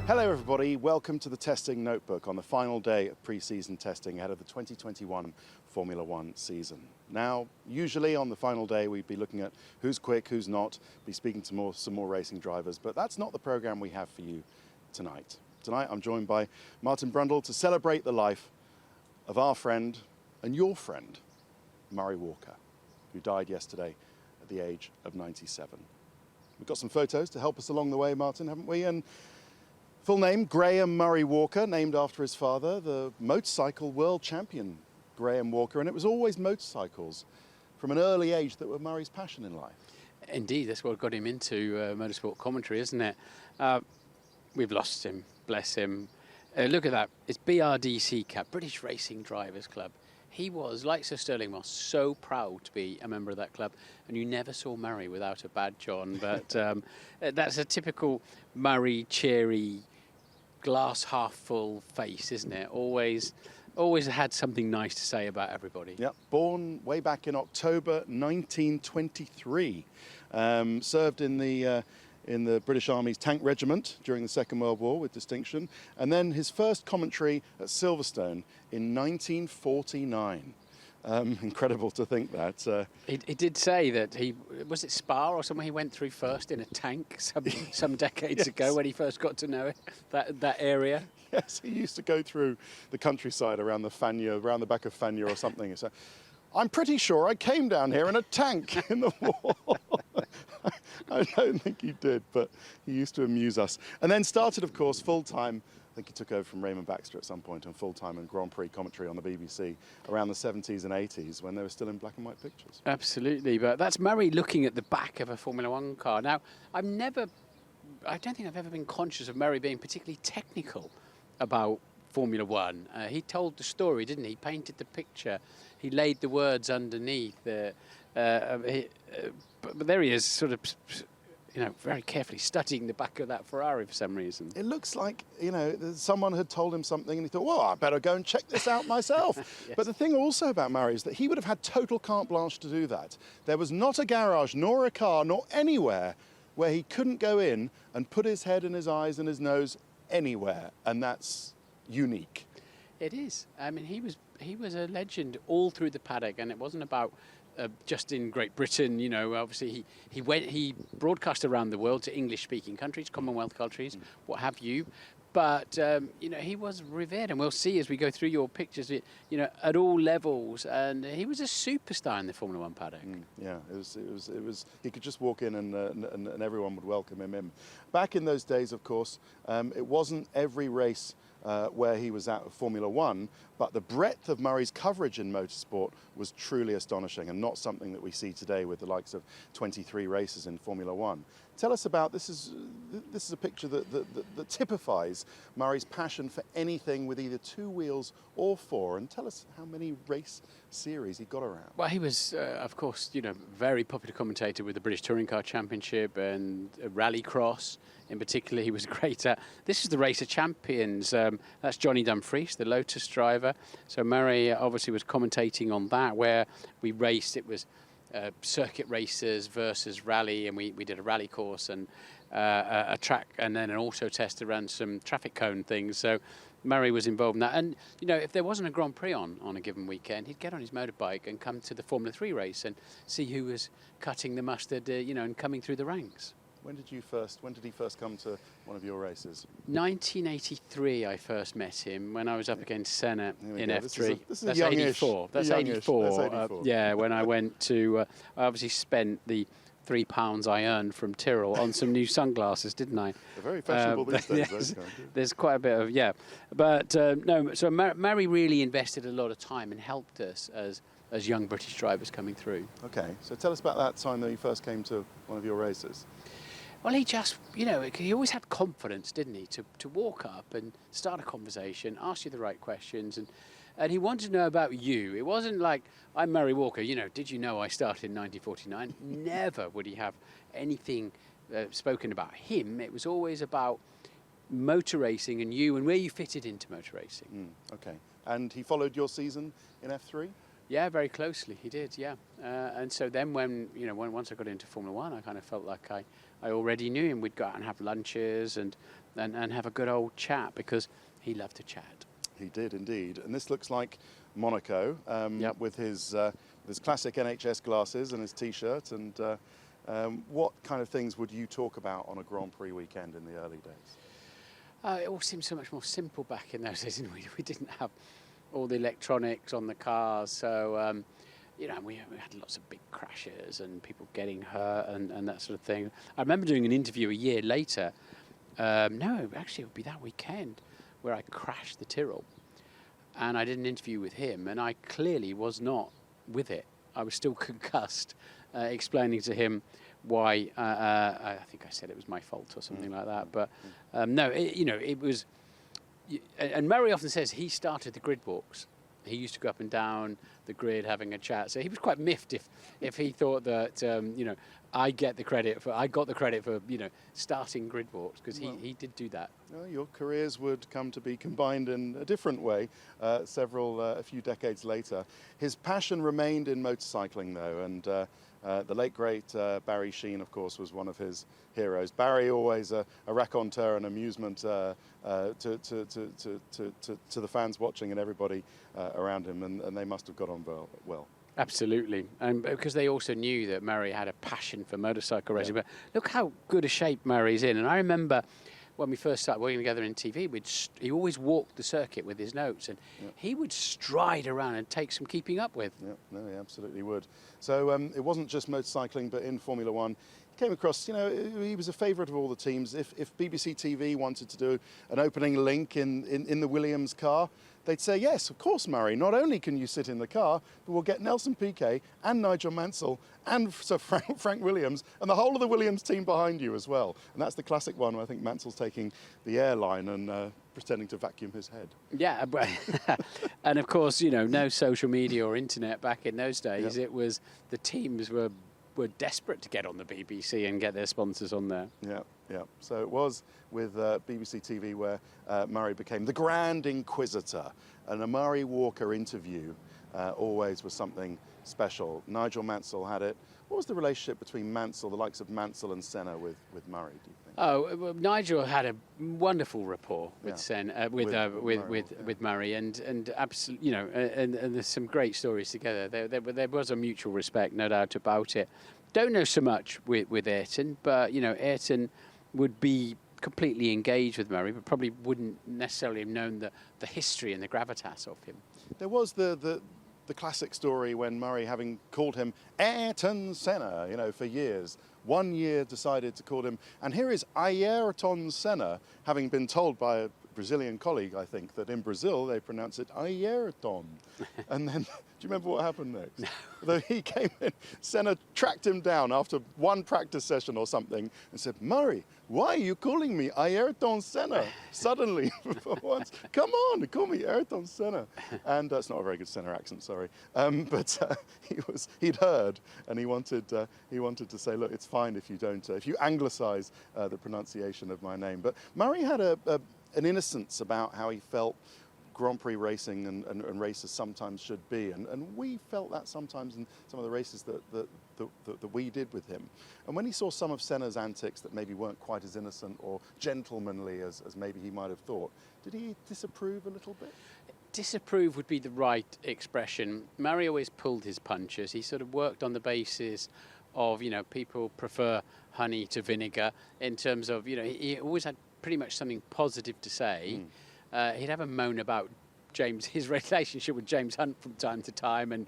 Hello everybody, welcome to the Testing Notebook on the final day of pre-season testing ahead of the 2021 Formula One season. Now, usually on the final day we'd be looking at who's quick, who's not, be speaking to some more racing drivers, but that's not the program we have for you tonight. Tonight I'm joined by Martin Brundle to celebrate the life of our friend and your friend, Murray Walker, who died yesterday at the age of 97. We've got some photos to help us along the way, Martin, haven't we? And full name, Graham Murray Walker, named after his father, the motorcycle world champion, Graham Walker. And it was always motorcycles from an early age that were Murray's passion in life. Indeed, that's what got him into motorsport commentary, isn't it? We've lost him, bless him. Look at that, it's BRDC Cup, British Racing Drivers Club. He was, like Sir Stirling Moss, so proud to be a member of that club, and you never saw Murray without a badge on. But that's a typical Murray, cheery, glass half full face, isn't it? Always had something nice to say about everybody. Yep, born way back in October 1923. Served in the British Army's tank regiment during the Second World War with distinction. And then his first commentary at Silverstone in 1949. Incredible to think that. He did say that was it Spa or somewhere he went through first in a tank some decades ago when he first got to know it, that area. Yes, he used to go through the countryside around the back of Fania or something. So, I'm pretty sure I came down here in a tank in the war. I don't think he did, but he used to amuse us. And then started, of course, full-time. I think he took over from Raymond Baxter at some point on full-time and Grand Prix commentary on the BBC around the 70s and 80s when they were still in black and white pictures. Absolutely, but that's Murray looking at the back of a Formula One car. Now, I don't think I've ever been conscious of Murray being particularly technical about Formula One. He told the story, didn't he? He painted the picture. He laid the words underneath. But there he is, sort of, very carefully studying the back of that Ferrari for some reason. It looks like, someone had told him something and he thought, well, I better go and check this out myself. Yes. But the thing also about Murray is that he would have had total carte blanche to do that. There was not a garage, nor a car, nor anywhere where he couldn't go in and put his head and his eyes and his nose anywhere. And that's unique. It is. I mean, he was a legend all through the paddock, and it wasn't about just in Great Britain. Obviously he broadcast around the world to English-speaking countries, Commonwealth countries, what have you. But he was revered, and we'll see as we go through your pictures, at all levels, and he was a superstar in the Formula One paddock. Yeah, it was. He could just walk in and everyone would welcome him in. Back in those days, of course, it wasn't every race where he was at Formula One, but the breadth of Murray's coverage in motorsport was truly astonishing and not something that we see today with the likes of 23 races in Formula One. Tell us about, this is a picture that typifies Murray's passion for anything with either two wheels or four, and tell us how many race series he got around. Well, he was, of course, very popular commentator with the British Touring Car Championship and Rallycross. In particular, he was great at. This is the Race of Champions. That's Johnny Dumfries, the Lotus driver. So Murray obviously was commentating on that, where we raced. It was circuit races versus rally, and we did a rally course and a track, and then an auto test around some traffic cone things. So Murray was involved in that. And, if there wasn't a Grand Prix on a given weekend, he'd get on his motorbike and come to the Formula 3 race and see who was cutting the mustard, and coming through the ranks. When did he first come to one of your races? 1983 I first met him when I was up against Senna in F3. This is That's 84. That's 84. Yeah, when I went to, I obviously spent the £3 I earned from Tyrrell on some new sunglasses, didn't I? They're very fashionable these days. Yes, there's quite a bit of, But no, so Murray really invested a lot of time and helped us as young British drivers coming through. Okay, so tell us about that time that you first came to one of your races. Well, he just, he always had confidence, didn't he, to walk up and start a conversation, ask you the right questions, and he wanted to know about you. It wasn't like, I'm Murray Walker, did you know I started in 1949? Never would he have anything spoken about him. It was always about motor racing and you and where you fitted into motor racing. Okay, and he followed your season in F3? Yeah, very closely, he did, yeah. And so then when, once I got into Formula One, I kind of felt like I I already knew him. We'd go out and have lunches and have a good old chat because he loved to chat. He did indeed. And this looks like Monaco Yep. with his classic NHS glasses and his T-shirt. And what kind of things would you talk about on a Grand Prix weekend in the early days? It all seemed so much more simple back in those days, didn't we? We didn't have all the electronics on the cars. So, you know, we had lots of big crashes and people getting hurt and that sort of thing. I remember doing an interview a year later. No, actually, it would be that weekend where I crashed the Tyrrell. And I did an interview with him, and I clearly was not with it. I was still concussed, explaining to him why I think I said it was my fault or something like that. But no, it was. And Murray often says he started the grid walks. He used to go up and down the grid having a chat. So he was quite miffed if he thought that I got the credit for starting grid walks, because he did do that. Well, your careers would come to be combined in a different way a few decades later. His passion remained in motorcycling though, and the late great Barry Sheene, of course, was one of his heroes. Barry, always a raconteur and amusement to the fans watching and everybody around him, and they must have got on well. Absolutely, and because they also knew that Murray had a passion for motorcycle racing. But look how good a shape Murray's in. And I remember when we first started working together in TV, he always walked the circuit with his notes, and he would stride around and take some keeping up with. Yeah, no, he absolutely would. So it wasn't just motorcycling, but in Formula One, he came across, he was a favourite of all the teams. If BBC TV wanted to do an opening link in the Williams car, they'd say, yes, of course, Murray, not only can you sit in the car, but we'll get Nelson Piquet and Nigel Mansell and Sir Frank Williams and the whole of the Williams team behind you as well. And that's the classic one where I think Mansell's taking the airline and pretending to vacuum his head. Yeah, and of course, no social media or internet back in those days. It was the teams were desperate to get on the BBC and get their sponsors on there. Yeah. So it was with BBC TV where Murray became the Grand Inquisitor, and a Murray Walker interview always was something special. Nigel Mansell had it. What was the relationship between Mansell, the likes of Mansell and Senna, with Murray, do you think? Oh, well, Nigel had a wonderful rapport with Senna, with Murray, and absolutely, and there's some great stories together. There was a mutual respect, no doubt about it. Don't know so much with Ayrton, but Ayrton would be completely engaged with Murray, but probably wouldn't necessarily have known the history and the gravitas of him. There was the classic story when Murray, having called him Ayrton Senna, for years, 1 year decided to call him, and here is Ayrton Senna, having been told by a Brazilian colleague, I think, that in Brazil they pronounce it Ayrton. And then, do you remember what happened next? No. Though he came in, Senna tracked him down after one practice session or something and said, Murray, why are you calling me Ayrton Senna? Suddenly, for once, come on, call me Ayrton Senna. And that's not a very good Senna accent, sorry. But he'd heard, and he wanted to say, look, it's fine if you don't, if you anglicise the pronunciation of my name. But Murray had an innocence about how he felt Grand Prix racing and races sometimes should be, and we felt that sometimes in some of the races that we did with him. And when he saw some of Senna's antics that maybe weren't quite as innocent or gentlemanly as maybe he might have thought, did he disapprove a little bit? Disapprove would be the right expression. Murray always pulled his punches. He sort of worked on the basis of, people prefer honey to vinegar, in terms of, he always had pretty much something positive to say. He'd have a moan about his relationship with James Hunt from time to time, and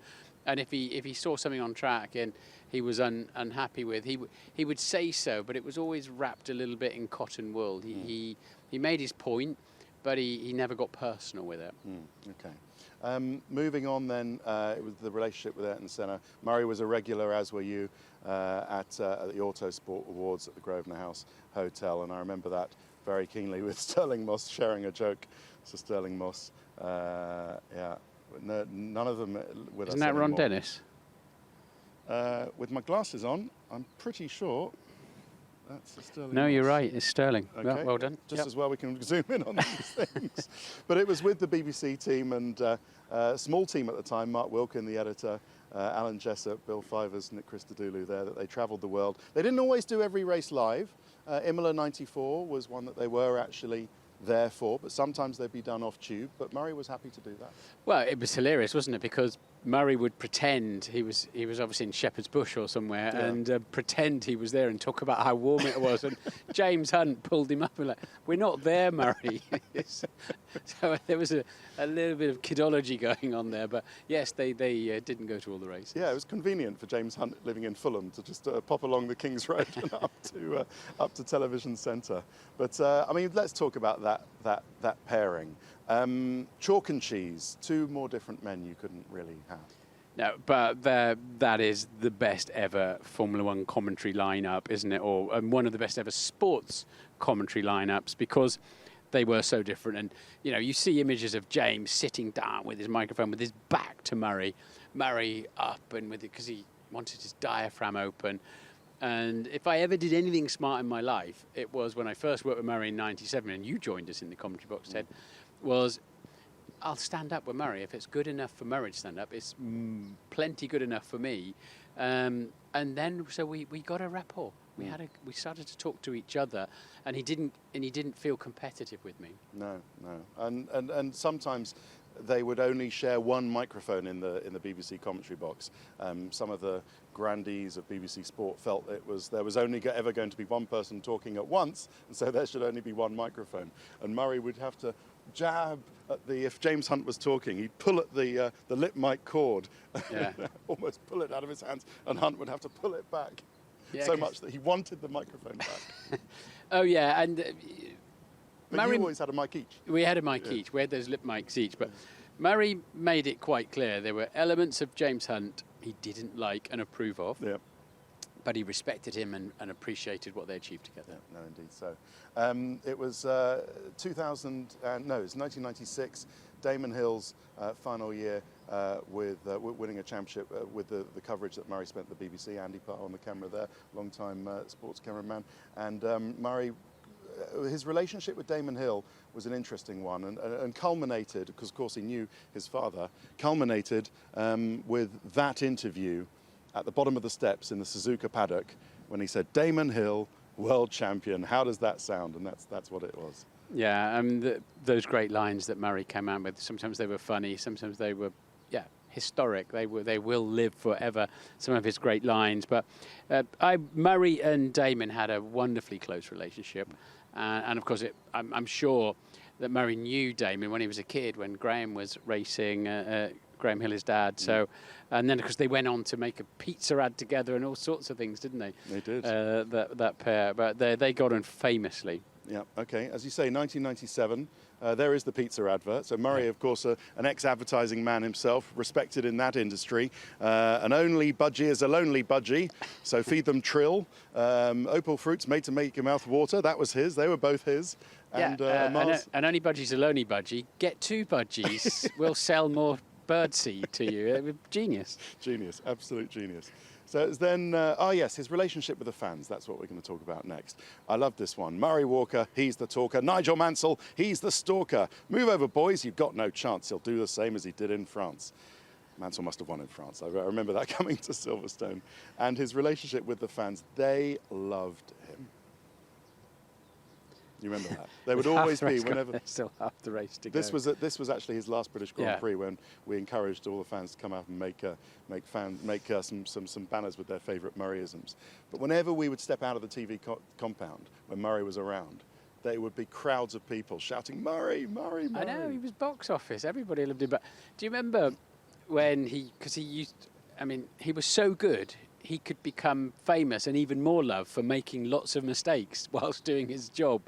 if he saw something on track and he was unhappy with, he would say so, but it was always wrapped a little bit in cotton wool. He made his point, but he never got personal with it. Okay. Moving on then, it was the relationship with Ayrton Senna. Murray was a regular, as were you, at the Autosport Awards at the Grosvenor House Hotel, and I remember that very keenly with Sterling Moss sharing a joke. So Sterling Moss, none of them with us Isn't that anymore. Ron Dennis? With my glasses on, I'm pretty sure that's Sterling No, Moss. you're right, it's Sterling. Okay. Well done. Just as well we can zoom in on these things. But it was with the BBC team and a small team at the time, Mark Wilkin, the editor, Alan Jessup, Bill Fivers, Nick Christodoulou there, that they travelled the world. They didn't always do every race live. Imola 94 was one that they were actually there for, but sometimes they'd be done off tube, but Murray was happy to do that. Well, it was hilarious, wasn't it? Because Murray would pretend he was obviously in Shepherd's Bush or somewhere, Yeah. and pretend he was there and talk about how warm it was. And James Hunt pulled him up and like, "We're not there, Murray." So there was a little bit of kidology going on there. But yes, they didn't go to all the races. Yeah, it was convenient for James Hunt living in Fulham to just pop along the King's Road and up to Television Centre. But I mean, let's talk about that pairing. Chalk and cheese, two more different men you couldn't really have. No, but that is the best ever Formula One commentary lineup, isn't it? Or one of the best ever sports commentary lineups, because they were so different. And you know, you see images of James sitting down with his microphone, with his back to Murray up, and with it because he wanted his diaphragm open. And if I ever did anything smart in my life, it was when I first worked with Murray in '97, and you joined us in the commentary box, Ted. Was I'll stand up with Murray. If it's good enough for Murray to stand up, it's plenty good enough for me. And then so we got a rapport. We started to talk to each other, and he didn't feel competitive with me. No. And sometimes they would only share one microphone in the BBC commentary box. Some of the grandees of BBC Sport felt there was only ever going to be one person talking at once, and so there should only be one microphone. And Murray would have to jab at if James Hunt was talking, he'd pull at the lip mic cord, Yeah. almost pull it out of his hands, and Hunt would have to pull it back Yeah, much that he wanted the microphone back. Oh yeah, and But Murray, you always had a mic each. we had a mic each. We had those lip mics each, but Murray made it quite clear there were elements of James Hunt he didn't like and approve of. Yeah. But he respected him and appreciated what they achieved together. Yeah, no, indeed. So it was 1996, Damon Hill's final year with winning a championship with the coverage that Murray spent at the BBC. Andy Parr on the camera there, long-time sports cameraman. And Murray, his relationship with Damon Hill was an interesting one, and culminated, because of course he knew his father, culminated with that interview at the bottom of the steps in the Suzuka paddock when he said, "Damon Hill, world champion. How does that sound?" And that's what it was. Yeah, those great lines that Murray came out with, sometimes they were funny, sometimes they were, historic. They will live forever, some of his great lines. But Murray and Damon had a wonderfully close relationship. And of course, I'm sure that Murray knew Damon when he was a kid, when Graham was racing, Graham Hill, his dad. So, and then, of course, they went on to make a pizza ad together and all sorts of things, didn't they? They did. That pair. But they got on famously. Yeah, okay. As you say, 1997, there is the pizza advert. So Murray, of course, an ex-advertising man himself, respected in that industry. An only budgie is a lonely budgie, so feed them trill. Opal fruits made to make your mouth water. That was his. They were both his. And, and only budgie's a lonely budgie. Get two budgies. We'll sell more birdseed to you. Genius. Genius, absolute genius. So it's then, yes, his relationship with the fans. That's what we're going to talk about next. I love this one. Murray Walker, he's the talker. Nigel Mansell, he's the stalker. Move over, boys. You've got no chance. He'll do the same as he did in France. Mansell must have won in France. I remember that coming to Silverstone. And his relationship with the fans, they loved him. You remember that? They would always be whenever. Still half the race to go. This was actually his last British Grand Prix when we encouraged all the fans to come out and make some banners with their favourite Murrayisms. But whenever we would step out of the TV compound when Murray was around, there would be crowds of people shouting, "Murray, Murray, Murray!" I know, he was box office. Everybody loved him. But do you remember when he was so good, he could become famous and even more loved for making lots of mistakes whilst doing his job.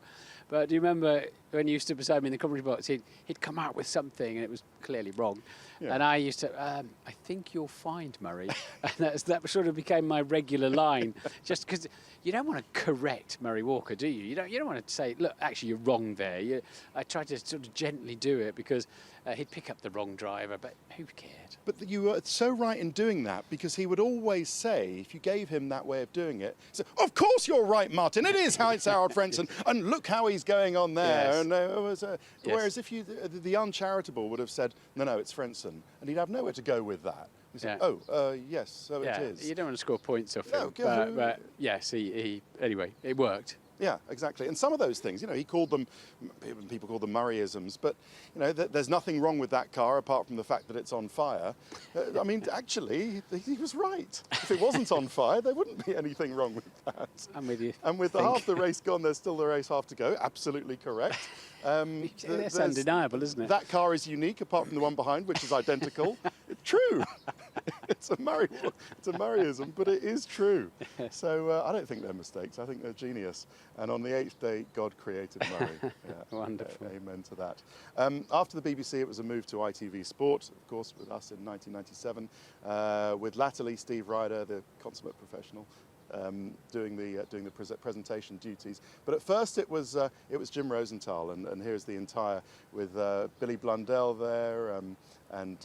But do you remember when you used to beside me in the commentary box, he'd come out with something and it was clearly wrong. Yeah. And I used to, "I think you'll find, Murray." And that sort of became my regular line, just because you don't want to correct Murray Walker, do you? You don't want to say, "Look, actually, you're wrong there." I tried to sort of gently do it because he'd pick up the wrong driver, but who cared? But you were so right in doing that, because he would always say, if you gave him that way of doing it, so, "Of course you're right, Martin. It is how it's Harold Frentzen, and look how he's going on there." Yes. And whereas if the uncharitable would have said, "No, it's Frentzen," and he'd have nowhere to go with that. You say, Yeah. yes, so Yeah, it is. you don't want to score points off No, him, go- but yes, anyway, it worked. Yeah, exactly. And some of those things, he called them, people call them Murrayisms, but, there's nothing wrong with that car apart from the fact that it's on fire. I mean, actually, he was right. If it wasn't on fire, there wouldn't be anything wrong with that. I'm with you. And with half the race gone, there's still the race half to go. Absolutely correct. That's undeniable, isn't it? That car is unique apart from the one behind, which is identical. It's true. It's a Murrayism, but it is true. So I don't think they're mistakes. I think they're genius. And on the 8th day, God created Murray. Yeah, Wonderful. Amen to that. After the BBC, it was a move to ITV Sport, of course, with us in 1997, with latterly Steve Ryder, the consummate professional, doing the presentation duties. But at first it was Jim Rosenthal, and here's the entire with Billy Blundell there and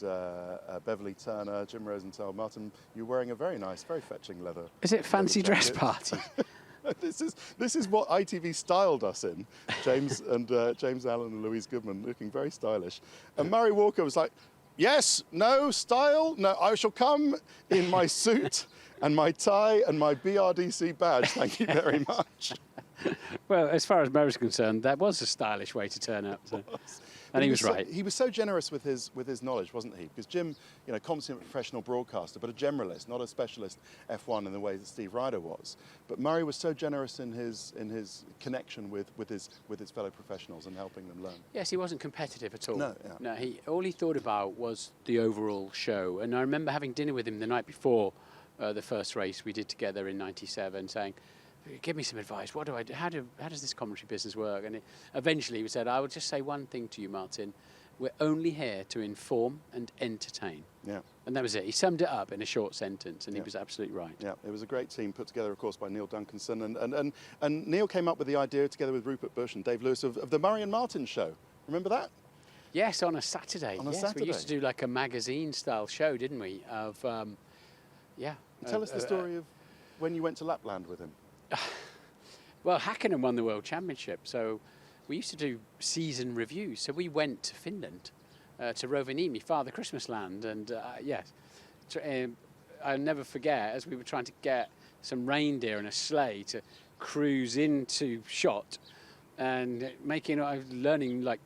Beverly Turner, Jim Rosenthal. Martin, you're wearing a very nice, very fetching leather. Is it fancy dress jacket. party? This is what ITV styled us in. James Allen and Louise Goodman looking very stylish, and Murray Walker was like, "Yes, no style, no. I shall come in my suit and my tie and my BRDC badge. Thank you very much." Well, as far as Murray's concerned, that was a stylish way to turn up. So. And he was right. He was so generous with his knowledge, wasn't he? Because Jim, consummate professional broadcaster, but a generalist, not a specialist F1 in the way that Steve Ryder was. But Murray was so generous in his connection with his fellow professionals and helping them learn. Yes, he wasn't competitive at all. No, yeah. No, all he thought about was the overall show. And I remember having dinner with him the night before the first race we did together in '97, saying, "Give me some advice. What do I do? How does this commentary business work?" And eventually he said, "I will just say one thing to you, Martin. We're only here to inform and entertain." Yeah. And that was it. He summed it up in a short sentence, and he was absolutely right. Yeah, it was a great team put together, of course, by Neil Duncanson. And Neil came up with the idea, together with Rupert Bush and Dave Lewis, of the Murray and Martin show. Remember that? Yes, on a Saturday. We used to do like a magazine-style show, didn't we? Tell us the story of when you went to Lapland with him. Well, Hakkinen won the World Championship, so we used to do season reviews. So we went to Finland, to Rovaniemi, Father Christmas Land, and I'll never forget, as we were trying to get some reindeer in a sleigh to cruise into shot, and learning like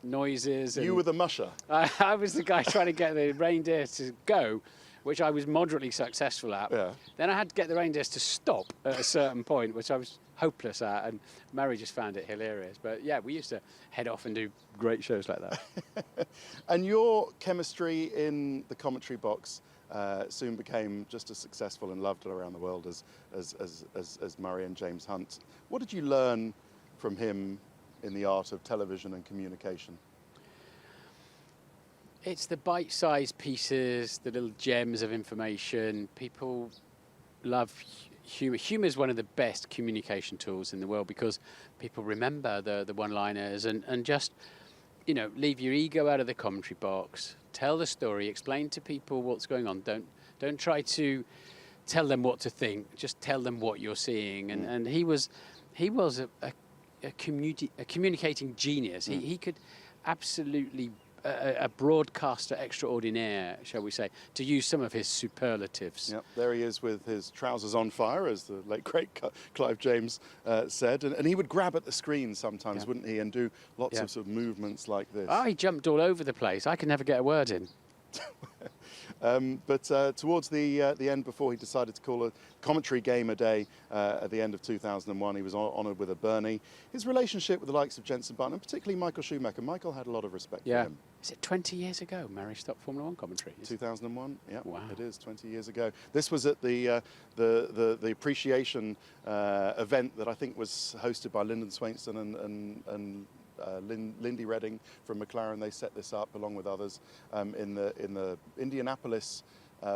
noises. You were the musher. I was the guy trying to get the reindeer to go, which I was moderately successful at. Yeah. Then I had to get the reindeers to stop at a certain point, which I was hopeless at, and Murray just found it hilarious. But yeah, we used to head off and do great shows like that. And your chemistry in the commentary box soon became just as successful and loved around the world as Murray and James Hunt. What did you learn from him in the art of television and communication? It's the bite-sized pieces, the little gems of information. People love humour. Humour is one of the best communication tools in the world because people remember the one-liners and just, leave your ego out of the commentary box. Tell the story. Explain to people what's going on. Don't try to tell them what to think. Just tell them what you're seeing. And he was a communicating genius. He could absolutely. A broadcaster extraordinaire, shall we say, to use some of his superlatives. Yep, there he is with his trousers on fire, as the late great Clive James said, and he would grab at the screen sometimes, wouldn't he, and do lots of sort of movements like this. Oh, he jumped all over the place. I could never get a word in. But towards the end, before he decided to call a commentary game a day at the end of 2001, he was honoured with a Bernie. His relationship with the likes of Jenson Button, and particularly Michael Schumacher, Michael had a lot of respect for him. Is it 20 years ago Murray stopped Formula One commentary? 2001, yeah, wow. It is 20 years ago. This was at the appreciation event that I think was hosted by Lyndon Swainson and Lindy Redding from McLaren. They set this up along with others in the Indianapolis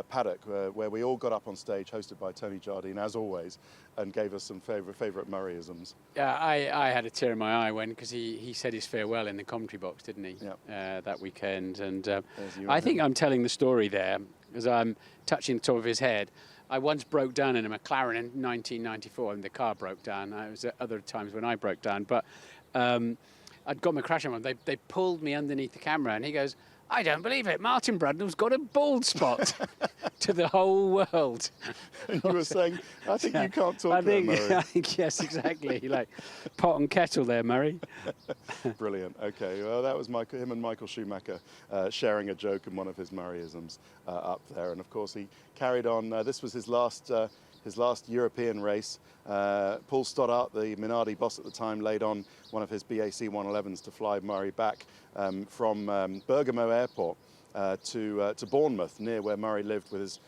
paddock where we all got up on stage, hosted by Tony Jardine as always, and gave us some favourite Murrayisms. Yeah, I had a tear in my eye because he said his farewell in the commentary box, didn't he? Yeah. That weekend, and I think I'm telling the story there as I'm touching the top of his head. I once broke down in a McLaren in 1994, and the car broke down. It was at other times when I broke down, but I'd got my crash on. They pulled me underneath the camera, and he goes, I don't believe it. Martin Brundle's got a bald spot to the whole world. And you were saying, I think you can't talk to Murray. I think, yes, exactly. Like pot and kettle there, Murray. Brilliant. Okay, well, that was him and Michael Schumacher sharing a joke in one of his Murrayisms up there. And of course, he carried on. This was his last European race. Paul Stoddart, the Minardi boss at the time, laid on one of his BAC 111s to fly Murray back from Bergamo Airport to Bournemouth, near where Murray lived with his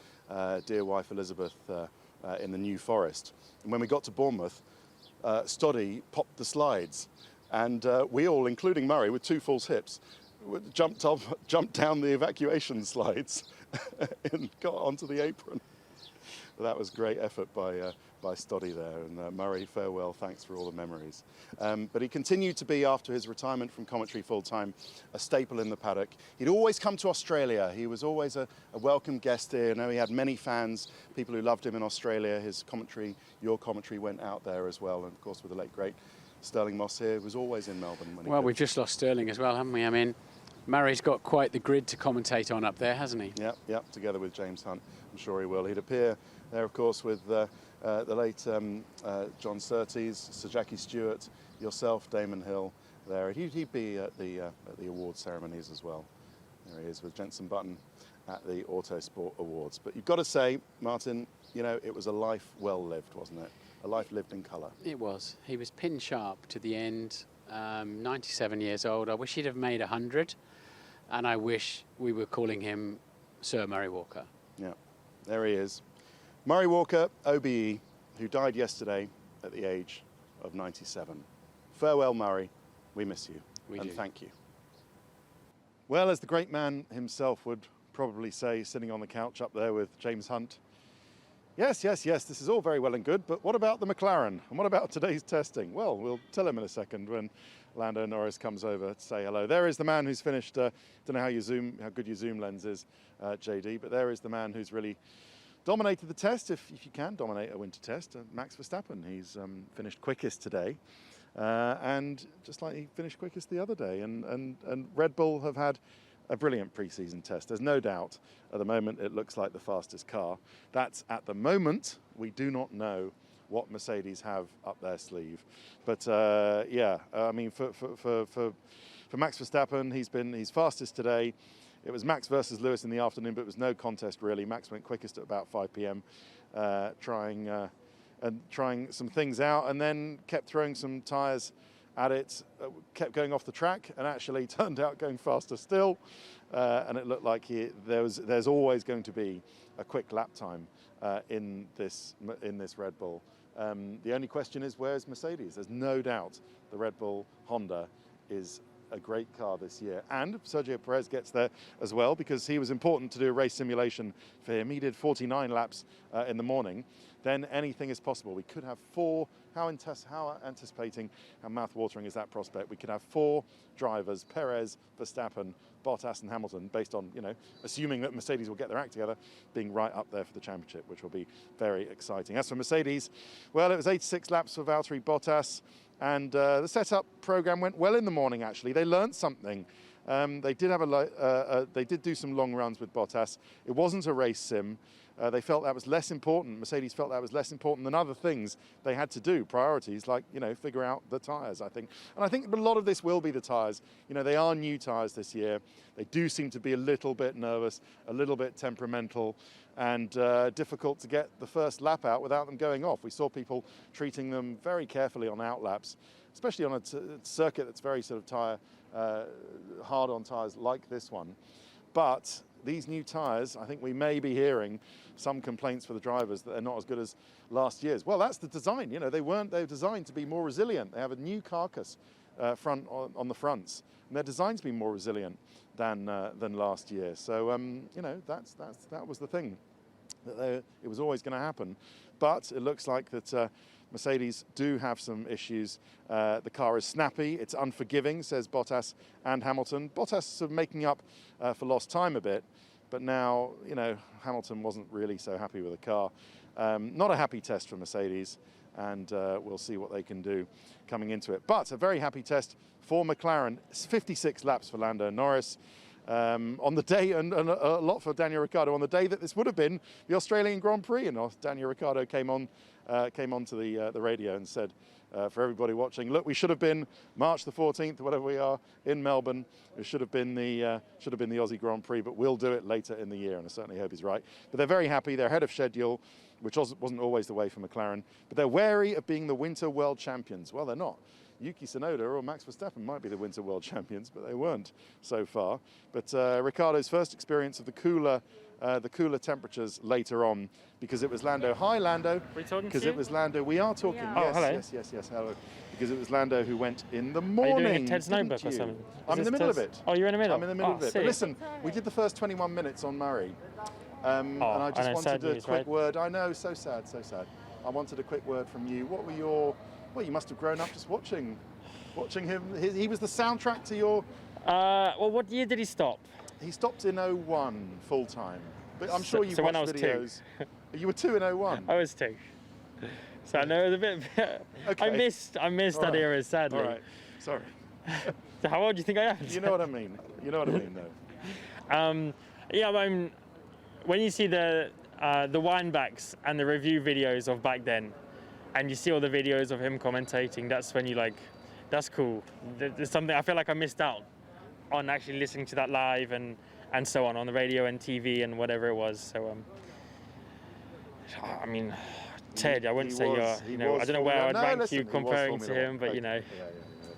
dear wife Elizabeth in the New Forest. And when we got to Bournemouth, Stoddy popped the slides, and we all, including Murray, with two false hips, jumped down the evacuation slides and got onto the apron. That was great effort by Stoddy there, and Murray, farewell, thanks for all the memories. But he continued to be, after his retirement from commentary full-time, a staple in the paddock. He'd always come to Australia. He was always a welcome guest here. You know, he had many fans, people who loved him in Australia. His commentary, your commentary, went out there as well, and of course with the late great Sterling Moss here, was always in Melbourne. Well, we've just lost Sterling as well, haven't we? I mean, Murray's got quite the grid to commentate on up there, hasn't he? Yep, together with James Hunt. I'm sure he will. He'd appear there, of course, with the late John Surtees, Sir Jackie Stewart, yourself, Damon Hill. There, he'd be at the award ceremonies as well. There he is with Jenson Button at the Autosport Awards. But you've got to say, Martin, you know, it was a life well lived, wasn't it? A life lived in colour. It was. He was pin sharp to the end. 97 years old. I wish he'd have made 100, and I wish we were calling him Sir Murray Walker. Yeah, there he is. Murray Walker, OBE, who died yesterday at the age of 97. Farewell, Murray. We miss you. We do. Thank you. Well, as the great man himself would probably say, sitting on the couch up there with James Hunt, yes, this is all very well and good, but what about the McLaren? And what about today's testing? Well, we'll tell him in a second when Lando Norris comes over to say hello. There is the man who's finished, don't know how good your zoom lens is, JD, but there is the man who's really dominated the test, if you can dominate a winter test, Max Verstappen. He's finished quickest today, and just like he finished quickest the other day. And Red Bull have had a brilliant pre-season test. There's no doubt at the moment it looks like the fastest car. That's at the moment. We do not know what Mercedes have up their sleeve. But I mean, for Max Verstappen, he's fastest today. It was Max versus Lewis in the afternoon, but it was no contest really. Max went quickest at about 5 p.m. Trying some things out, and then kept throwing some tyres at it, kept going off the track, and actually turned out going faster still. And it looked like there's always going to be a quick lap time in this Red Bull. The only question is, where's Mercedes? There's no doubt the Red Bull Honda is a great car this year, and Sergio Perez gets there as well, because he was important to do a race simulation for him. He did 49 laps in the morning. Then anything is possible. We could have four. How anticipating, how mouth-watering is that prospect? We could have four drivers: Perez, Verstappen, Bottas, and Hamilton, based on, assuming that Mercedes will get their act together, being right up there for the championship, which will be very exciting. As for Mercedes, well, it was 86 laps for Valtteri Bottas. And the setup program went well in the morning. Actually, they learned something. They did do some long runs with Bottas. It wasn't a race sim. They felt that was less important. Mercedes felt that was less important than other things they had to do, priorities like figure out the tyres. I think, and I think a lot of this will be the tyres. They are new tyres this year. They do seem to be a little bit nervous, a little bit temperamental, and difficult to get the first lap out without them going off. We saw people treating them very carefully on outlaps, especially on a circuit that's very sort of hard on tyres like this one. But these new tyres, I think we may be hearing some complaints for the drivers that they're not as good as last year's. Well, that's the design. They're designed to be more resilient. They have a new carcass front on the fronts, and they're designed to be more resilient than last year. So that was the thing. It was always going to happen, but it looks like that Mercedes do have some issues. The car is snappy, it's unforgiving, says Bottas and Hamilton. Bottas sort of making up for lost time a bit, but now Hamilton wasn't really so happy with the car. Not a happy test for Mercedes, and we'll see what they can do coming into it. But a very happy test for McLaren. It's 56 laps for Lando Norris. on the day, and a lot for Daniel Ricciardo, on the day that this would have been the Australian Grand Prix. And Daniel Ricciardo came on to the radio and said, for everybody watching, look, we should have been March the 14th, whatever we are, in Melbourne. It should have been the Aussie Grand Prix, but we'll do it later in the year, and I certainly hope he's right. But they're very happy. They're ahead of schedule, which wasn't always the way for McLaren. But they're wary of being the Winter World Champions. Well, they're not. Yuki Tsunoda or Max Verstappen might be the Winter World Champions, but they weren't so far. But Ricciardo's first experience of the cooler temperatures later on, because it was Lando. Hi, Lando. We're talking Because to it was Lando. We are talking. Yeah. Yes, Oh, hello. yes. Hello. Because it was Lando who went in the morning. Are you doing a Ted's didn't notebook you? or something? I'm in the middle of it. Oh, you're in the middle? I'm in the middle of it. Sick. But listen, we did the first 21 minutes on Murray. And I just wanted a quick word. I know, so sad. I wanted a quick word from you. What were your... Well, you must have grown up just watching him. He was the soundtrack to your... Well, what year did he stop? He stopped in 01 full time. But I'm sure you've so watched when I was videos. You were 2 in 01. I was 2. So I know it was a bit... Okay. I missed that era, sadly. All right. Sorry. So how old do you think I am? You know what I mean. Though. Yeah, when you see the windbacks and the review videos of back then, and you see all the videos of him commentating, that's when you like, that's cool. There's something I feel like I missed out on actually listening to that live and so on the radio and TV and whatever it was. So I mean, Ted, I wouldn't say I don't know where I'd rank you comparing to him, but you know. Yeah.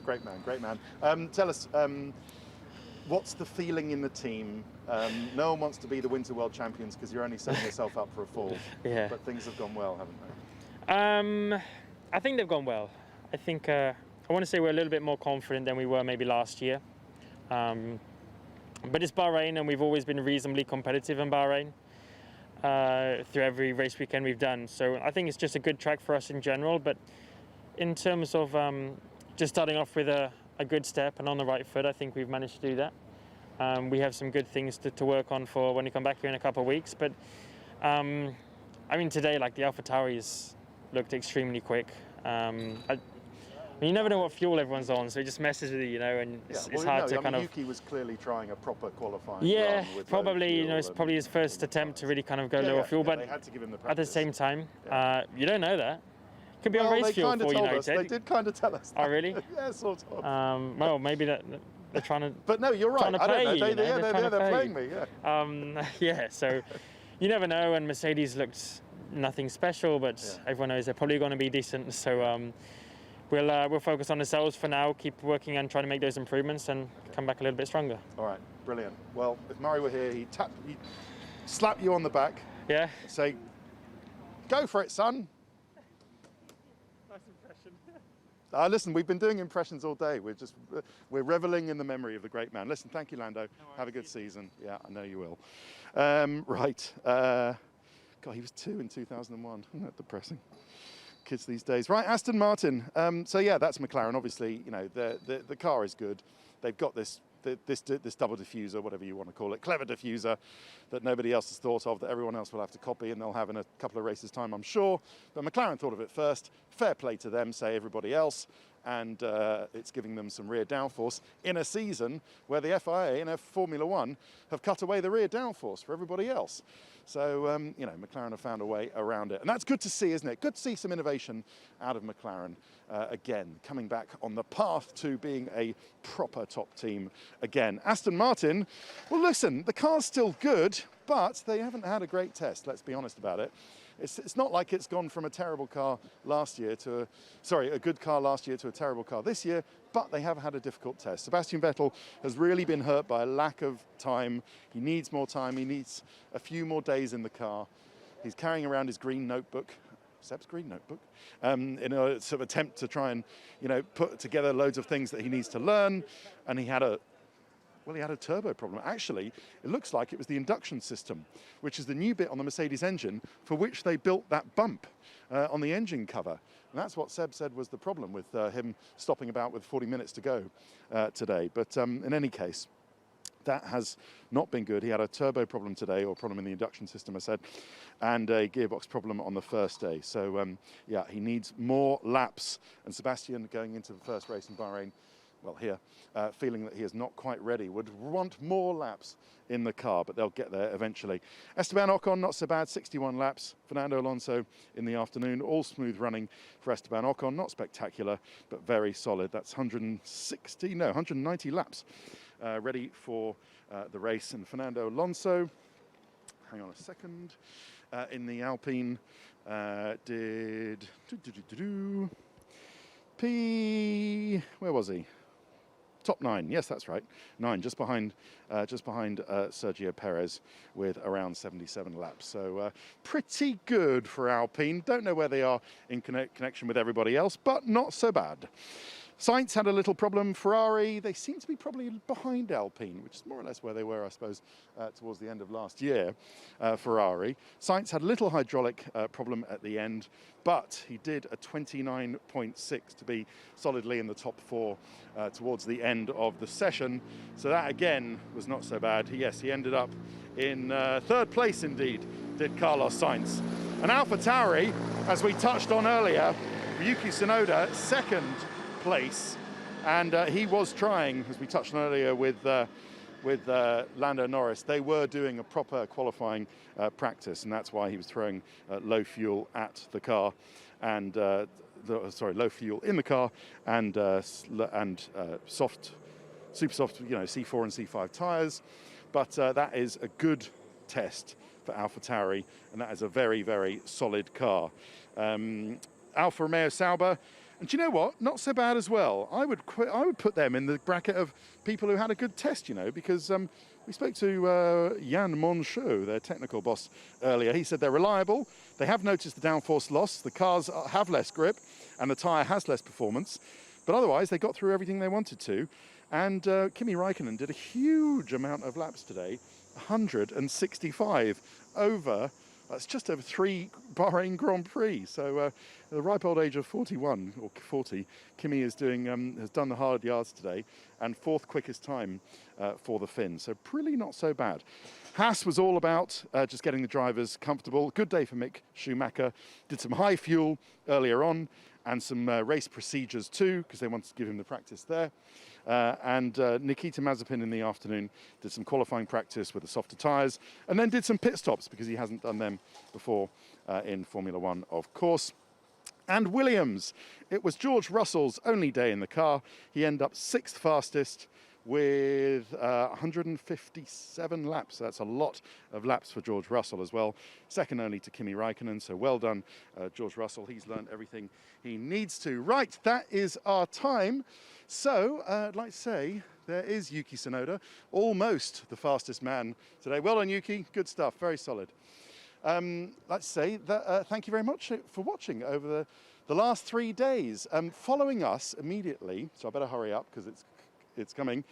Great man. Tell us, what's the feeling in the team? No one wants to be the Winter World Champions because you're only setting yourself up for a fall. Yeah. But things have gone well, haven't they? I think they've gone well. I think I want to say we're a little bit more confident than we were maybe last year. But it's Bahrain, and we've always been reasonably competitive in Bahrain through every race weekend we've done. So I think it's just a good track for us in general. But in terms of just starting off with a good step and on the right foot, I think we've managed to do that. We have some good things to work on for when we come back here in a couple of weeks. But I mean, today, like the AlphaTauris looked extremely quick. You never know what fuel everyone's on, so it just messes with you, and it's hard to kind of... Yuki was clearly trying a proper qualifying run with probably, it's probably his first attempt to really kind of go lower fuel, but they had to give him the at the same time, you don't know that. Could be on well, race fuel for you know, us. Ted. They did kind of tell us that. Oh, really? Yeah, sort of. Well, maybe they're trying to... But no, you're right. I don't know. They're playing me, yeah. Yeah, so you never know, and Mercedes looked nothing special, but everyone knows they're probably going to be decent, so we'll focus on ourselves for now, keep working and trying to make those improvements and come back a little bit stronger. All right, brilliant. Well, if Murray were here, he'd slap you on the back. Yeah. Say, go for it, son. Nice impression. Listen, we've been doing impressions all day. We're reveling in the memory of the great man. Listen, thank you, Lando. Have a good season. Yeah, I know you will. Right. God, he was 2 in 2001. Isn't that depressing? Kids these days. Right, Aston Martin. So yeah, that's McLaren. Obviously, the car is good. They've got this double diffuser, whatever you want to call it, clever diffuser that nobody else has thought of, that everyone else will have to copy, and they'll have in a couple of races' time, I'm sure. But McLaren thought of it first. Fair play to them, say everybody else. And it's giving them some rear downforce in a season where the FIA and Formula One have cut away the rear downforce for everybody else. So, McLaren have found a way around it. And that's good to see, isn't it? Good to see some innovation out of McLaren again, coming back on the path to being a proper top team again. Aston Martin, well, listen, the car's still good, but they haven't had a great test, let's be honest about it. It's not like it's gone from a terrible car last year to a good car last year to a terrible car this year, but they have had a difficult test. Sebastian Vettel has really been hurt by a lack of time. He needs more time. He needs a few more days in the car. He's carrying around his green notebook, Seb's green notebook, in a sort of attempt to try and, put together loads of things that he needs to learn. And he had a turbo problem. Actually, it looks like it was the induction system, which is the new bit on the Mercedes engine for which they built that bump on the engine cover. And that's what Seb said was the problem with him stopping about with 40 minutes to go today. But in any case, that has not been good. He had a turbo problem today, or problem in the induction system, I said, and a gearbox problem on the first day. So, he needs more laps. And Sebastian, going into the first race in Bahrain, well here, feeling that he is not quite ready, would want more laps in the car, but they'll get there eventually. Esteban Ocon, not so bad, 61 laps. Fernando Alonso in the afternoon, all smooth running for Esteban Ocon, not spectacular, but very solid. That's 190 laps ready for the race. And Fernando Alonso, hang on a second, in the Alpine did where was he? Top 9, yes, that's right. 9, just behind Sergio Perez with around 77 laps. So pretty good for Alpine. Don't know where they are in connection with everybody else, but not so bad. Sainz had a little problem. Ferrari, they seem to be probably behind Alpine, which is more or less where they were, I suppose, towards the end of last year, Ferrari. Sainz had a little hydraulic problem at the end, but he did a 29.6 to be solidly in the top 4 towards the end of the session. So that, again, was not so bad. Yes, he ended up in 3rd place, indeed, did Carlos Sainz. And AlphaTauri, as we touched on earlier, Yuki Tsunoda, 2nd place, and he was trying, as we touched on earlier with Lando Norris. They were doing a proper qualifying practice, and that's why he was throwing low fuel at the car, and low fuel in the car, and soft, super soft, C4 and C5 tyres. But that is a good test for AlphaTauri, and that is a very, very solid car. Alfa Romeo Sauber. And do you know what? Not so bad as well. I would put them in the bracket of people who had a good test, because we spoke to Jan Monchot, their technical boss, earlier. He said they're reliable. They have noticed the downforce loss. The cars have less grip, and the tyre has less performance. But otherwise, they got through everything they wanted to. And Kimi Räikkönen did a huge amount of laps today, 165 over. That's just over 3 Bahrain Grand Prix. So at the ripe old age of 41 or 40, Kimi is has done the hard yards today, and 4th quickest time for the Finn. So really not so bad. Haas was all about just getting the drivers comfortable. Good day for Mick Schumacher. Did some high fuel earlier on, and some race procedures too, because they wanted to give him the practice there. And Nikita Mazepin in the afternoon did some qualifying practice with the softer tyres, and then did some pit stops because he hasn't done them before in Formula One, of course. And Williams, it was George Russell's only day in the car. He ended up 6th fastest with 157 laps. So that's a lot of laps for George Russell as well. Second only to Kimi Räikkönen. So well done, George Russell. He's learned everything he needs to. Right, that is our time. So I'd like to say there is Yuki Tsunoda, almost the fastest man today. Well done, Yuki. Good stuff. Very solid. Let's say that thank you very much for watching over the last 3 days. Following us immediately, so I better hurry up because it's coming,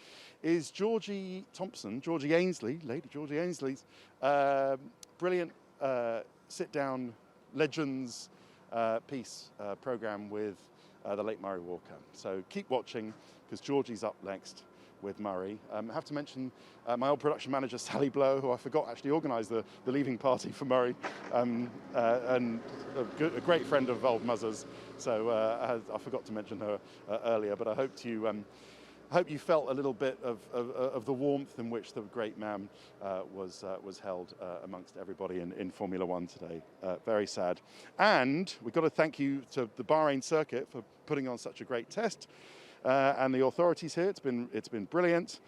is Georgie Thompson, Georgie Ainsley, Lady Georgie Ainsley's brilliant sit-down Legends piece programme with the late Murray Walker. So keep watching because Georgie's up next with Murray. I have to mention my old production manager, Sally Blow, who I forgot actually organised the leaving party for Murray, and a great friend of old Muzzers. So I forgot to mention her earlier, but I hope you felt a little bit of the warmth in which the great man was held amongst everybody in Formula One today. Very sad. And we've got to thank you to the Bahrain circuit for putting on such a great test. And the authorities here, it's been brilliant.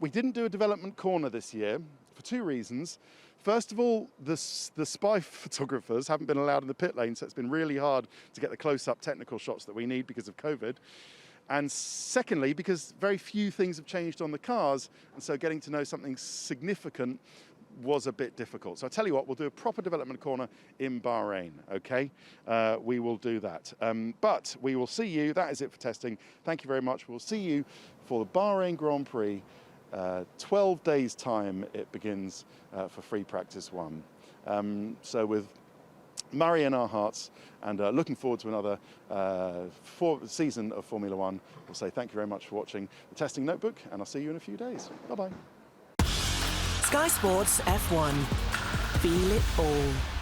We didn't do a development corner this year for 2 reasons. First of all, the spy photographers haven't been allowed in the pit lane, so it's been really hard to get the close-up technical shots that we need because of COVID. And secondly, because very few things have changed on the cars, and so getting to know something significant was a bit difficult. So I tell you what, we'll do a proper development corner in Bahrain, okay? We will do that. But we will see you. That is it for testing. Thank you very much. We'll see you for the Bahrain Grand Prix. 12 days' time it begins for free practice 1. So with Murray in our hearts and looking forward to another season of Formula One, we'll say thank you very much for watching the Testing Notebook, and I'll see you in a few days. Bye-bye. Sky Sports F1. Feel it all.